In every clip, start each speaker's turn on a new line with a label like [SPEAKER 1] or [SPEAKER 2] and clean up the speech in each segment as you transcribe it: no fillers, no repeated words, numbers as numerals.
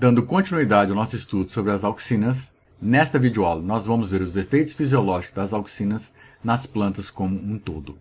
[SPEAKER 1] Dando continuidade ao nosso estudo sobre as auxinas, nesta videoaula nós vamos ver os efeitos fisiológicos das auxinas nas plantas como um todo.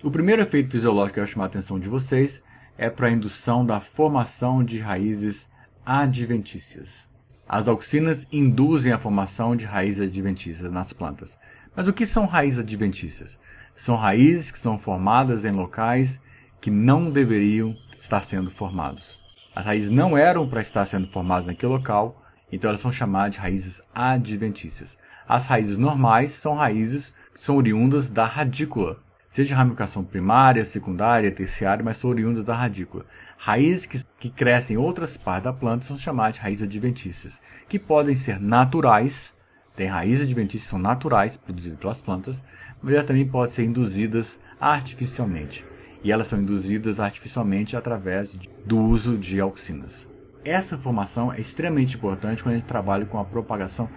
[SPEAKER 1] O primeiro efeito fisiológico que eu quero chamar a atenção de vocês é para a indução da formação de raízes adventícias. As auxinas induzem a formação de raízes adventícias nas plantas. Mas o que são raízes adventícias? São raízes que são formadas em locais que não deveriam estar sendo formados. As raízes não eram para estar sendo formadas naquele local, então elas são chamadas de raízes adventícias. As raízes normais são raízes que são oriundas da radícula, seja ramificação primária, secundária, terciária, mas são oriundas da radícula. Raízes que crescem em outras partes da planta são chamadas de raízes adventícias, que podem ser naturais. Tem raízes adventícias que são naturais, produzidas pelas plantas, mas elas também podem ser induzidas artificialmente. E elas são induzidas artificialmente através do uso de auxinas. Essa formação é extremamente importante quando a gente trabalha com a propagação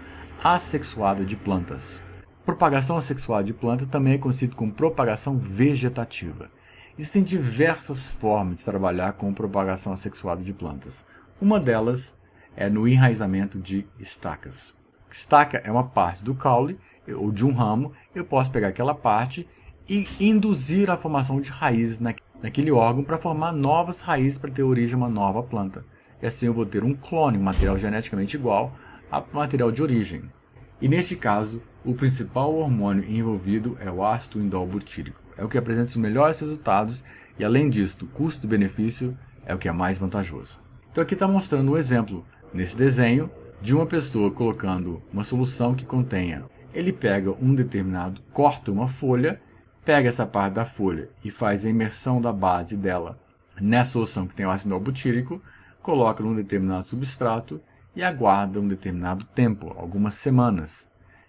[SPEAKER 1] assexuada de plantas. Propagação assexuada de planta também é conhecido como propagação vegetativa. Existem diversas formas de trabalhar com propagação assexuada de plantas. Uma delas é no enraizamento de estacas. Estaca é uma parte do caule ou de um ramo. Eu posso pegar aquela parte e induzir a formação de raízes naquele órgão para formar novas raízes para ter origem a uma nova planta. E assim eu vou ter um clone, um material geneticamente igual ao material de origem. E neste caso, o principal hormônio envolvido é o ácido indol-butírico. É o que apresenta os melhores resultados e, além disso, o custo-benefício é o que é mais vantajoso. Então aqui está mostrando um exemplo, nesse desenho, de uma pessoa colocando uma solução que contenha. Ele pega corta uma folha, pega essa parte da folha e faz a imersão da base dela nessa solução que tem o ácido indol-butírico, coloca num determinado substrato e aguarda um determinado tempo, algumas semanas.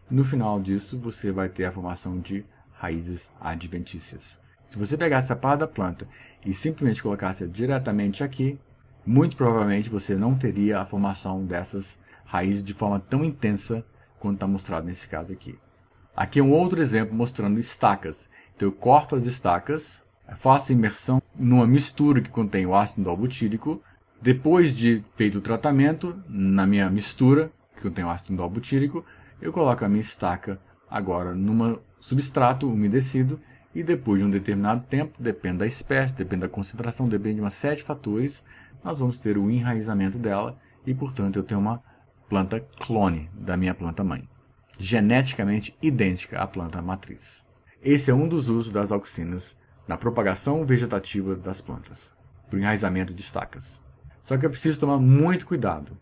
[SPEAKER 1] No final disso, você vai ter a formação de raízes adventícias. Se você pegasse essa parte da planta e simplesmente colocasse diretamente aqui, muito provavelmente você não teria a formação dessas raízes de forma tão intensa quanto está mostrado nesse caso aqui. Aqui é um outro exemplo mostrando estacas. Então eu corto as estacas, faço a imersão numa mistura que contém o ácido indol-butírico. Depois de feito o tratamento, na minha mistura, que contém o ácido indol-butírico, eu coloco a minha estaca agora num substrato umedecido e depois de um determinado tempo, depende da espécie, depende da concentração, depende de uma série de fatores, nós vamos ter o enraizamento dela e, portanto, eu tenho uma planta clone da minha planta mãe, geneticamente idêntica à planta matriz. Esse é um dos usos das auxinas na propagação vegetativa das plantas, para o enraizamento de estacas. Só que é preciso tomar muito cuidado.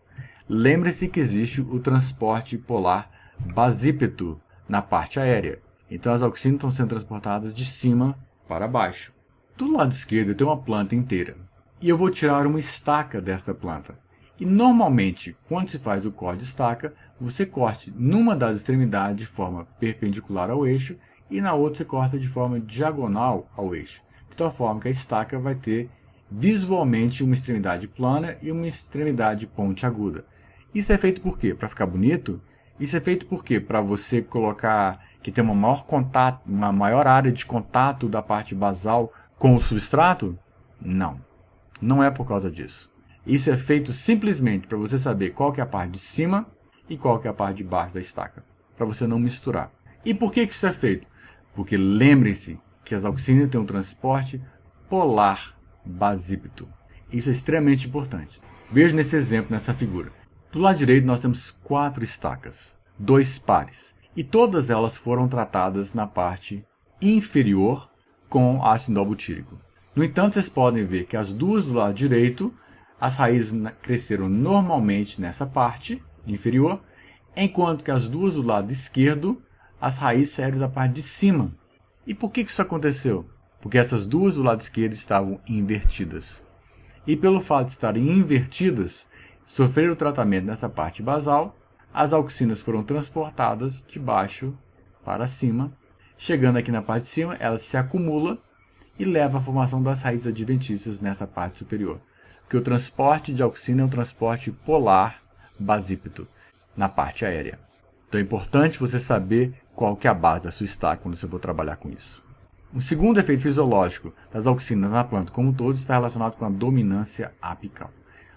[SPEAKER 1] Lembre-se que existe o transporte polar basípeto na parte aérea. Então as auxinas estão sendo transportadas de cima para baixo. Do lado esquerdo eu tenho uma planta inteira. E eu vou tirar uma estaca desta planta. E normalmente, quando se faz o corte de estaca, você corte numa das extremidades de forma perpendicular ao eixo e na outra você corta de forma diagonal ao eixo. De tal forma que a estaca vai ter visualmente uma extremidade plana e uma extremidade pontiaguda. Isso é feito por quê? Para ficar bonito? Isso é feito por quê? Para você colocar que tem uma maior área de contato da parte basal com o substrato? Não. Não é por causa disso. Isso é feito simplesmente para você saber qual que é a parte de cima e qual que é a parte de baixo da estaca. Para você não misturar. E por que isso é feito? Porque lembre-se que as auxinas têm um transporte polar basípeto. Isso é extremamente importante. Veja nesse exemplo, nessa figura. Do lado direito nós temos 4 estacas, 2 pares, e todas elas foram tratadas na parte inferior com ácido indol-butírico. No entanto, vocês podem ver que as duas do lado direito, as raízes cresceram normalmente nessa parte inferior, enquanto que as duas do lado esquerdo, as raízes saíram da parte de cima. E por que isso aconteceu? Porque essas duas do lado esquerdo estavam invertidas. E pelo fato de estarem invertidas, sofreram o tratamento nessa parte basal, as auxinas foram transportadas de baixo para cima. Chegando aqui na parte de cima, ela se acumula e leva à formação das raízes adventícias nessa parte superior. Porque o transporte de auxina é um transporte polar basípeto na parte aérea. Então é importante você saber qual que é a base da sua estaca quando você for trabalhar com isso. O segundo efeito fisiológico das auxinas na planta como um todo está relacionado com a dominância apical.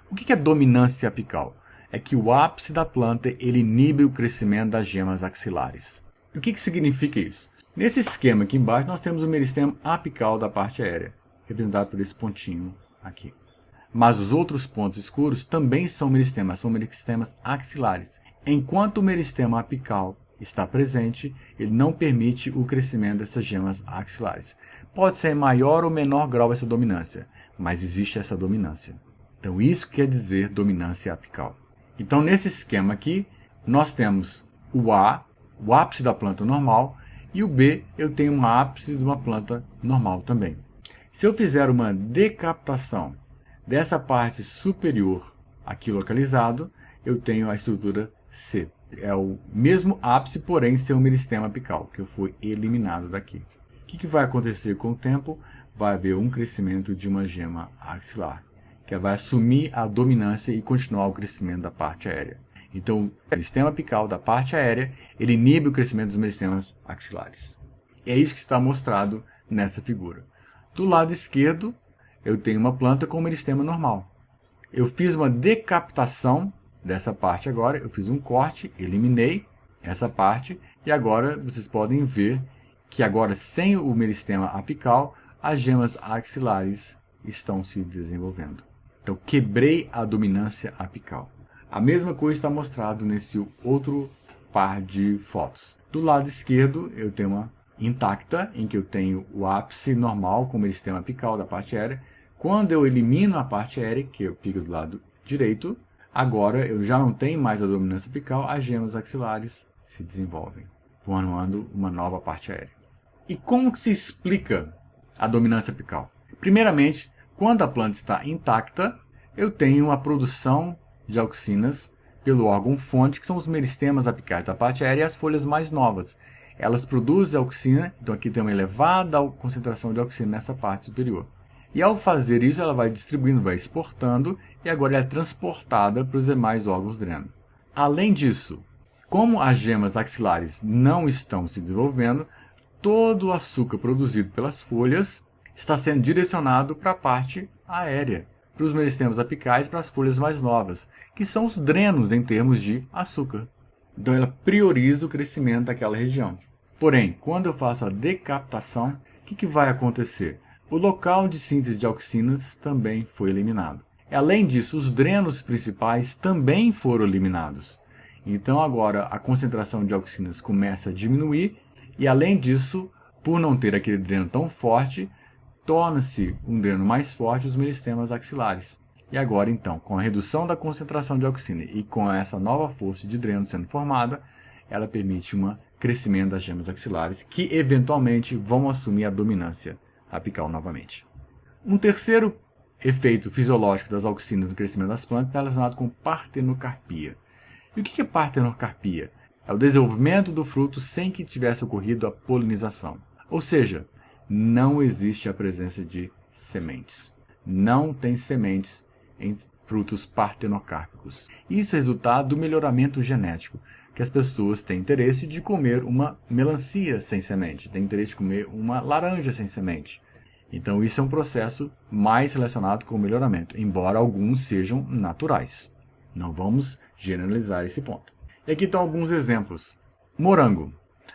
[SPEAKER 1] O que é dominância apical? é que o ápice da planta ele inibe o crescimento das gemas axilares. E o que significa isso? Nesse esquema aqui embaixo, nós temos o meristema apical da parte aérea, representado por esse pontinho aqui. Mas os outros pontos escuros também são meristemas axilares. Enquanto o meristema apical está presente, ele não permite o crescimento dessas gemas axilares. Pode ser em maior ou menor grau essa dominância, mas existe essa dominância. Então isso quer dizer dominância apical. Então nesse esquema aqui, nós temos o A, o ápice da planta normal, e o B, eu tenho um ápice de uma planta normal também. Se eu fizer uma decaptação dessa parte superior aqui localizado, eu tenho a estrutura C. É o mesmo ápice, porém sem o meristema apical, que foi eliminado daqui. O que vai acontecer com o tempo? Vai haver um crescimento de uma gema axilar, que vai assumir a dominância e continuar o crescimento da parte aérea. Então, o meristema apical da parte aérea, ele inibe o crescimento dos meristemas axilares. É isso que está mostrado nessa figura. Do lado esquerdo, eu tenho uma planta com meristema normal. Eu fiz uma decaptação dessa parte agora, eu fiz um corte, eliminei essa parte, e agora vocês podem ver que agora sem o meristema apical, as gemas axilares estão se desenvolvendo. Então, quebrei a dominância apical. A mesma coisa está mostrado nesse outro par de fotos. Do lado esquerdo, eu tenho uma intacta, em que eu tenho o ápice normal com o meristema apical da parte aérea. Quando eu elimino a parte aérea, que fica do lado direito, agora eu já não tenho mais a dominância apical, as gemas axilares se desenvolvem, formando uma nova parte aérea. E como que se explica a dominância apical? Primeiramente, quando a planta está intacta, eu tenho a produção de auxinas pelo órgão-fonte, que são os meristemas apicais da parte aérea e as folhas mais novas. Elas produzem auxina, então aqui tem uma elevada concentração de auxina nessa parte superior. E ao fazer isso, ela vai distribuindo, vai exportando, e agora ela é transportada para os demais órgãos dreno. Além disso, como as gemas axilares não estão se desenvolvendo, todo o açúcar produzido pelas folhas está sendo direcionado para a parte aérea, para os meristemas apicais, para as folhas mais novas, que são os drenos em termos de açúcar. Então ela prioriza o crescimento daquela região. Porém, quando eu faço a decaptação, o que vai acontecer? O local de síntese de auxinas também foi eliminado. Além disso, os drenos principais também foram eliminados. Então agora a concentração de auxinas começa a diminuir e, além disso, por não ter aquele dreno tão forte, torna-se um dreno mais forte os meristemas axilares. E agora, então, com a redução da concentração de auxina e com essa nova força de dreno sendo formada, ela permite um crescimento das gemas axilares que, eventualmente, vão assumir a dominância apical novamente. Um terceiro efeito fisiológico das auxinas no crescimento das plantas está relacionado com partenocarpia. E o que é partenocarpia? É o desenvolvimento do fruto sem que tivesse ocorrido a polinização. Ou seja, não existe a presença de sementes. Não tem sementes em frutos partenocárpicos. Isso é resultado do melhoramento genético, que as pessoas têm interesse de comer uma melancia sem semente, têm interesse de comer uma laranja sem semente. Então isso é um processo mais relacionado com o melhoramento, embora alguns sejam naturais. Não vamos generalizar esse ponto. E aqui estão alguns exemplos. Morango.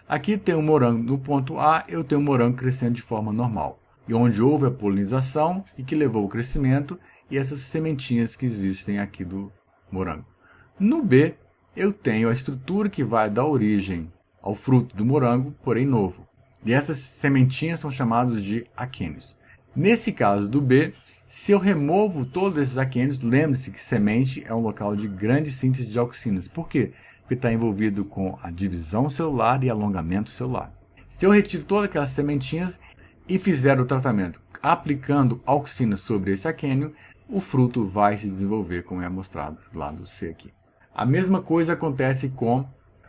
[SPEAKER 1] Aqui tem um morango no ponto A, eu tenho um morango crescendo de forma normal. E onde houve a polinização e que levou ao crescimento e essas sementinhas que existem aqui do morango. No B, eu tenho a estrutura que vai dar origem ao fruto do morango, porém novo. E essas sementinhas são chamadas de aquênios. Nesse caso do B, se eu removo todos esses aquênios, lembre-se que semente é um local de grande síntese de auxinas. Por quê? Porque está envolvido com a divisão celular e alongamento celular. Se eu retiro todas aquelas sementinhas e fizer o tratamento aplicando auxina sobre esse aquênio, o fruto vai se desenvolver, como é mostrado lá no C aqui. A mesma coisa acontece com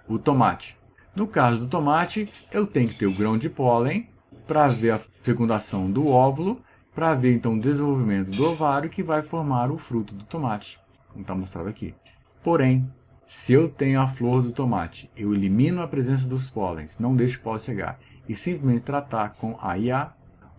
[SPEAKER 1] o tomate. No caso do tomate, eu tenho que ter o grão de pólen para ver a fecundação do óvulo, para ver então o desenvolvimento do ovário que vai formar o fruto do tomate, como está mostrado aqui. Porém, se eu tenho a flor do tomate, eu elimino a presença dos pólens, não deixo o pólen chegar, e simplesmente tratar com AIA,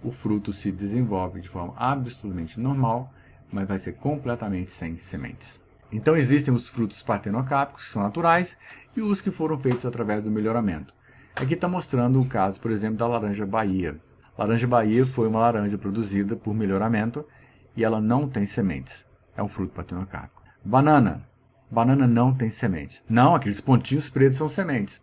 [SPEAKER 1] o fruto se desenvolve de forma absolutamente normal, mas vai ser completamente sem sementes. Então existem os frutos partenocápicos, que são naturais, e os que foram feitos através do melhoramento. Aqui está mostrando o caso, por exemplo, da laranja Bahia. Laranja Bahia foi uma laranja produzida por melhoramento e ela não tem sementes. É um fruto partenocápico. Banana. Banana não tem sementes. Não, aqueles pontinhos pretos são sementes.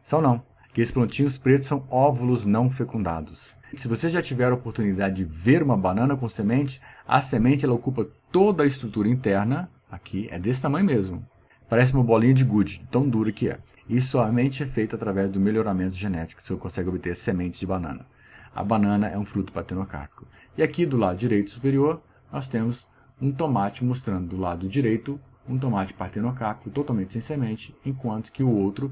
[SPEAKER 1] São não. Aqueles pontinhos pretos são óvulos não fecundados. Se você já tiver a oportunidade de ver uma banana com semente, a semente ela ocupa toda a estrutura interna. Aqui é desse tamanho mesmo. Parece uma bolinha de gude, tão dura que é. Isso somente é feito através do melhoramento genético, que você consegue obter sementes de banana. A banana é um fruto partenocápico. E aqui do lado direito superior, nós temos um tomate mostrando do lado direito um tomate partenocápico totalmente sem semente, enquanto que o outro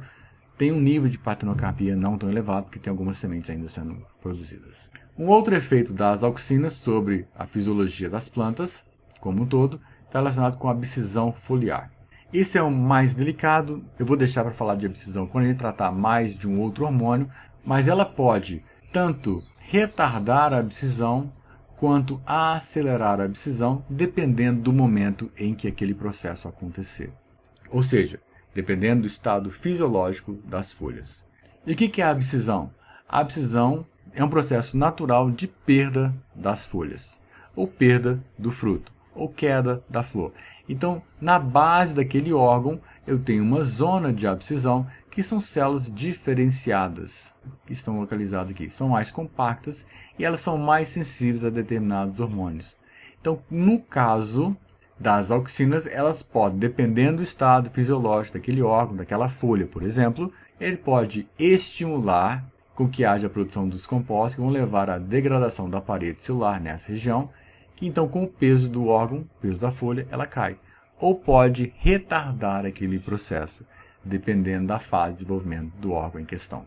[SPEAKER 1] tem um nível de partenocapia não tão elevado, porque tem algumas sementes ainda sendo produzidas. Um outro efeito das auxinas sobre a fisiologia das plantas, como um todo, está relacionado com a abscisão foliar. Esse é o mais delicado, eu vou deixar para falar de abscisão quando a gente tratar mais de um outro hormônio, mas ela pode tanto retardar a abscisão, quanto acelerar a abscisão, dependendo do momento em que aquele processo acontecer. Ou seja, dependendo do estado fisiológico das folhas. E o que é a abscisão? A abscisão é um processo natural de perda das folhas, ou perda do fruto, ou queda da flor. Então, na base daquele órgão, eu tenho uma zona de abscisão, que são células diferenciadas, que estão localizadas aqui. São mais compactas e elas são mais sensíveis a determinados hormônios. Então, no caso das auxinas, elas podem, dependendo do estado fisiológico daquele órgão, daquela folha, por exemplo, ele pode estimular com que haja a produção dos compostos que vão levar à degradação da parede celular nessa região, que então com o peso do órgão, peso da folha, ela cai. Ou pode retardar aquele processo, dependendo da fase de desenvolvimento do órgão em questão.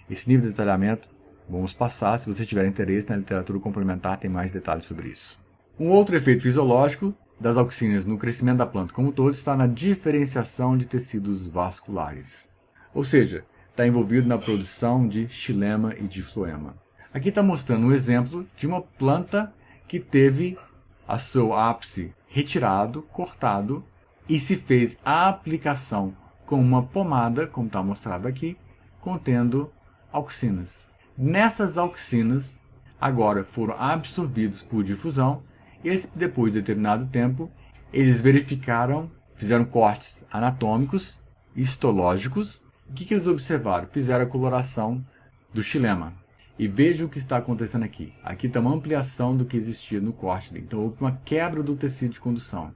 [SPEAKER 1] Esse nível de detalhamento, vamos passar, se você tiver interesse na literatura complementar, tem mais detalhes sobre isso. Um outro efeito fisiológico das auxinas no crescimento da planta como um todo está na diferenciação de tecidos vasculares. Ou seja, está envolvido na produção de xilema e de floema. Aqui está mostrando um exemplo de uma planta que teve a seu ápice retirado, cortado, e se fez a aplicação com uma pomada, como está mostrado aqui, contendo auxinas. Nessas auxinas, agora foram absorvidos por difusão, e depois de determinado tempo, eles verificaram, fizeram cortes anatômicos, histológicos. O que eles observaram? Fizeram a coloração do xilema. E veja o que está acontecendo aqui. Aqui está uma ampliação do que existia no corte. Então houve uma quebra do tecido de condução.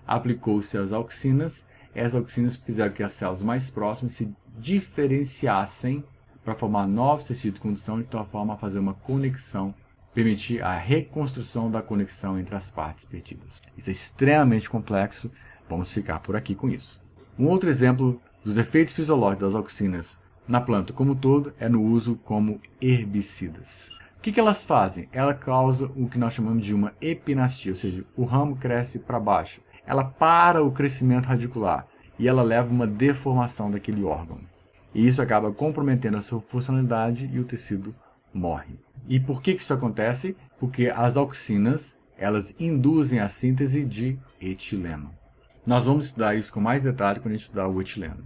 [SPEAKER 1] Aplicou-se as auxinas. Essas auxinas fizeram que as células mais próximas se diferenciassem para formar novos tecidos de condução, de tal forma a fazer uma conexão, permitir a reconstrução da conexão entre as partes perdidas. Isso é extremamente complexo. Vamos ficar por aqui com isso. Um outro exemplo dos efeitos fisiológicos das auxinas na planta como um todo é no uso como herbicidas. O que elas fazem? Ela causa o que nós chamamos de uma epinastia, ou seja, o ramo cresce para baixo. Ela para o crescimento radicular e ela leva uma deformação daquele órgão. E isso acaba comprometendo a sua funcionalidade e o tecido morre. E por que isso acontece? Porque as auxinas, elas induzem a síntese de etileno. Nós vamos estudar isso com mais detalhe quando a gente estudar o etileno.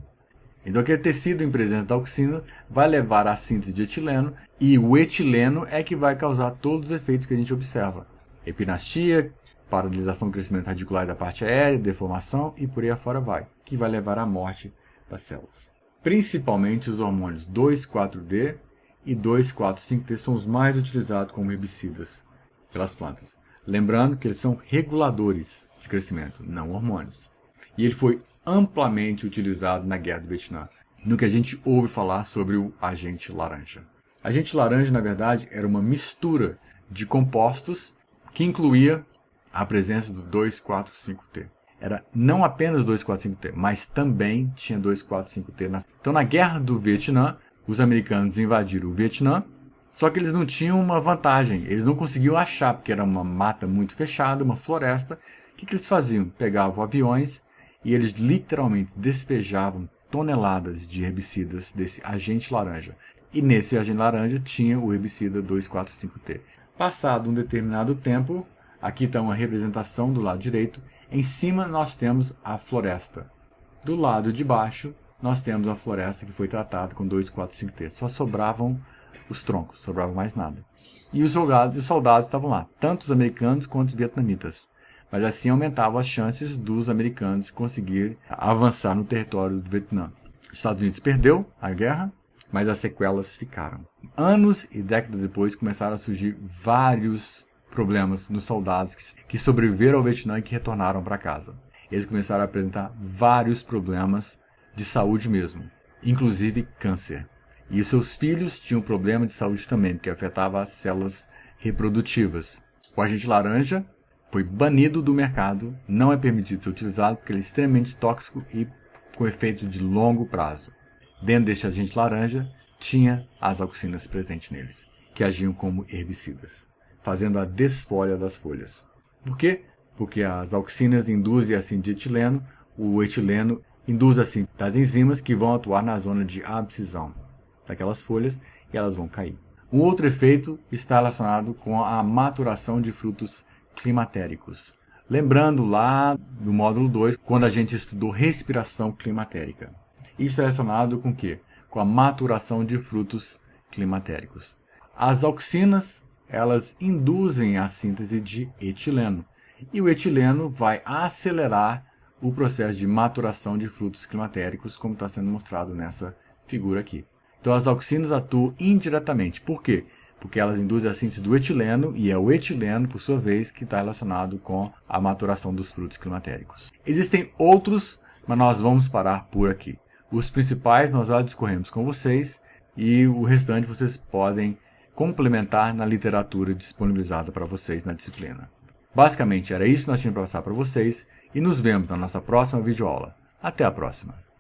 [SPEAKER 1] Então aquele tecido em presença da auxina vai levar à síntese de etileno e o etileno é que vai causar todos os efeitos que a gente observa. Epinastia, paralisação do crescimento radicular da parte aérea, deformação e por aí afora vai, que vai levar à morte das células. Principalmente os hormônios 2,4-D e 2,4,5-T são os mais utilizados como herbicidas pelas plantas. Lembrando que eles são reguladores de crescimento, não hormônios. E ele foi amplamente utilizado na Guerra do Vietnã, no que a gente ouve falar sobre o agente laranja. Agente laranja, na verdade, era uma mistura de compostos que incluía a presença do 2,4,5-T. Era não apenas 2,4,5-T, mas também tinha 2,4,5-T. Então, na Guerra do Vietnã, os americanos invadiram o Vietnã, só que eles não tinham uma vantagem, eles não conseguiam achar, porque era uma mata muito fechada, uma floresta. O que eles faziam? Pegavam aviões e eles literalmente despejavam toneladas de herbicidas desse agente laranja. E nesse agente laranja tinha o herbicida 2,4,5-T. Passado um determinado tempo, Aqui está uma representação do lado direito. Em cima nós temos a floresta. Do lado de baixo nós temos a floresta que foi tratada com 2, 4, 5 terços. Só sobravam os troncos, sobrava mais nada. E os soldados estavam lá, tanto os americanos quanto os vietnamitas. Mas assim aumentavam as chances dos americanos de conseguir avançar no território do Vietnã. Os Estados Unidos perdeu a guerra, mas as sequelas ficaram. Anos e décadas depois começaram a surgir vários problemas nos soldados que sobreviveram ao Vietnã e que retornaram para casa. Eles começaram a apresentar vários problemas de saúde mesmo, inclusive câncer. E os seus filhos tinham problema de saúde também, porque afetava as células reprodutivas. O agente laranja foi banido do mercado, não é permitido ser utilizado porque ele é extremamente tóxico e com efeito de longo prazo. Dentro deste agente laranja, tinha as auxinas presentes neles, que agiam como herbicidas, fazendo a desfolha das folhas. Por quê? Porque as auxinas induzem assim de etileno, o etileno induz assim das enzimas que vão atuar na zona de abscisão daquelas folhas e elas vão cair. Um outro efeito está relacionado com a maturação de frutos climatéricos. Lembrando lá do módulo 2, quando a gente estudou respiração climatérica. Isso é relacionado com o quê? Com a maturação de frutos climatéricos. As auxinas, elas induzem a síntese de etileno. E o etileno vai acelerar o processo de maturação de frutos climatéricos, como está sendo mostrado nessa figura aqui. Então as auxinas atuam indiretamente. Por quê? Porque elas induzem a síntese do etileno, e é o etileno, por sua vez, que está relacionado com a maturação dos frutos climatéricos. Existem outros, mas nós vamos parar por aqui. Os principais nós já discorremos com vocês, e o restante vocês podem complementar na literatura disponibilizada para vocês na disciplina. Basicamente era isso que nós tínhamos para passar para vocês, e nos vemos na nossa próxima videoaula. Até a próxima!